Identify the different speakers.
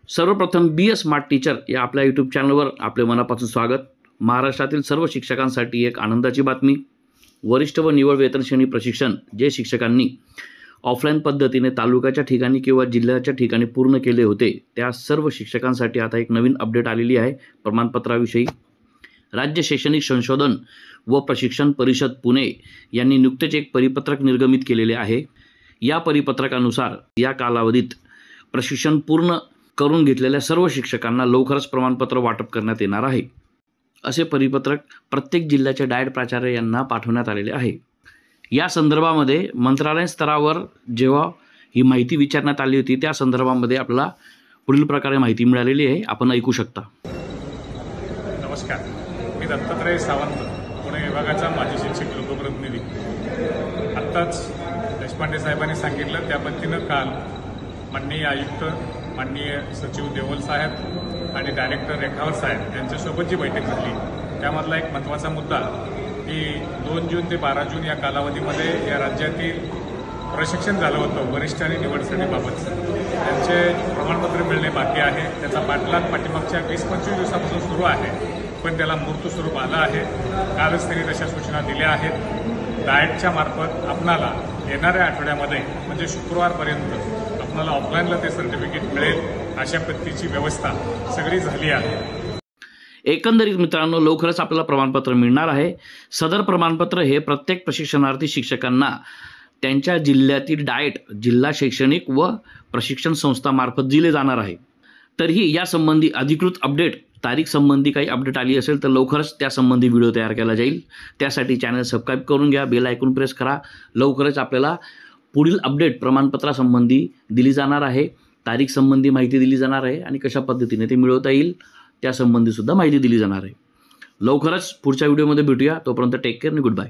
Speaker 1: सर्वप्रथम BS smart teacher या आपल्या यूट्यूब चॅनलवर आपले मनापासून स्वागत। महाराष्ट्रातील सर्व शिक्षकांसाठी एक आनंदाची बातमी। वरिष्ठ व निवड वेतन श्रेणी प्रशिक्षण जे शिक्षकांनी ऑफलाईन पद्धतीने तालुक्याच्या ठिकाणी किंवा जिल्ह्याच्या ठिकाणी पूर्ण केले होते त्या सर्व शिक्षकांसाठी आता एक नवीन अपडेट आलेली आहे। प्रमाणपत्राविषयी राज्य शैक्षणिक संशोधन व प्रशिक्षण परिषद पुणे यांनी नुकतेच एक परिपत्रक निर्गमित केलेले आहे। या परिपत्रकानुसार या कालावधीत प्रशिक्षण पूर्ण करून घेतलेल्या सर्व शिक्षकांना लवकरच प्रमाणपत्र वाटप करण्यात येणार आहे। असे परिपत्रक प्रत्येक जिल्ह्याचे डायट प्राचार्य यांना पाठवण्यात आलेले आहे। या संदर्भामध्ये मंत्रालय स्तरावर जेव्हा ही माहिती विचारण्यात आली होती त्या संदर्भामध्ये आपल्याला पुढील प्रकारे माहिती मिळालेली आहे, आपण ऐकू शकता।
Speaker 2: नमस्कार, मी दत्तात्रय सावंत, पुणे विभागाचा माजी शिक्षक लोकप्रतिनिधी। आत्ताच देशपांडे साहेबांनी सांगितलं त्या पद्धतीनं काल माननीय आयुक्त, माननीय सचिव देवल साहेब आणि डायरेक्टर रेखावर साहेब यांच्यासोबत जी बैठक झाली त्यामधला एक महत्त्वाचा मुद्दा की 2 जून ते 12 जून या कालावधीमध्ये या राज्यातील प्रशिक्षण झालं होतं वरिष्ठ आणि निवड श्रेणीबाबत त्यांचे प्रमाणपत्र मिळणे बाकी आहे। त्याचा पाठलाग पाठीमागच्या 20-25 दिवसापासून सुरू आहे, पण त्याला मूर्त स्वरूप आलं आहे। कालच त्यांनी तशा सूचना दिल्या आहेत। डाएटच्या मार्फत आपणाला येणाऱ्या आठवड्यामध्ये म्हणजे शुक्रवारपर्यंत आपल्याला ऑफलाईनला ते सर्टिफिकेट मिळेल अशा पद्धतीची व्यवस्था सगळी झाली आहे।
Speaker 1: एकंदरीत मित्रांनो, लवकरच आपल्याला प्रमाणपत्र मिळणार आहे। सदर प्रमाणपत्र हे प्रत्येक प्रशिक्षणार्थी शिक्षकांना त्यांच्या जिल्ह्यातील डाएट जिल्हा शैक्षणिक व प्रशिक्षण संस्थामार्फत दिले जाणार आहे। तरीही या संबंधी अधिकृत अपडेट तारीख संबंधी काही अपडेट आली असेल तर लवकरच त्या संबंधी व्हिडिओ तयार केला जाईल। त्यासाठी चॅनल सबस्क्राईब करून घ्या, बेल आयकॉन प्रेस करा। लवकरच आपल्याला पुढील अपडेट प्रमाणपत्रासंबंधी दिली जाणार आहे, तारीख संबंधी माहिती दिली जाणार आहे आणि कशा पद्धतीने ते मिळवता येईल त्यासंबंधी सुद्धा माहिती दिली जाणार आहे। लवकरच पुढच्या व्हिडिओमध्ये भेटूया। तोपर्यंत टेक केअर आणि गुड बाय।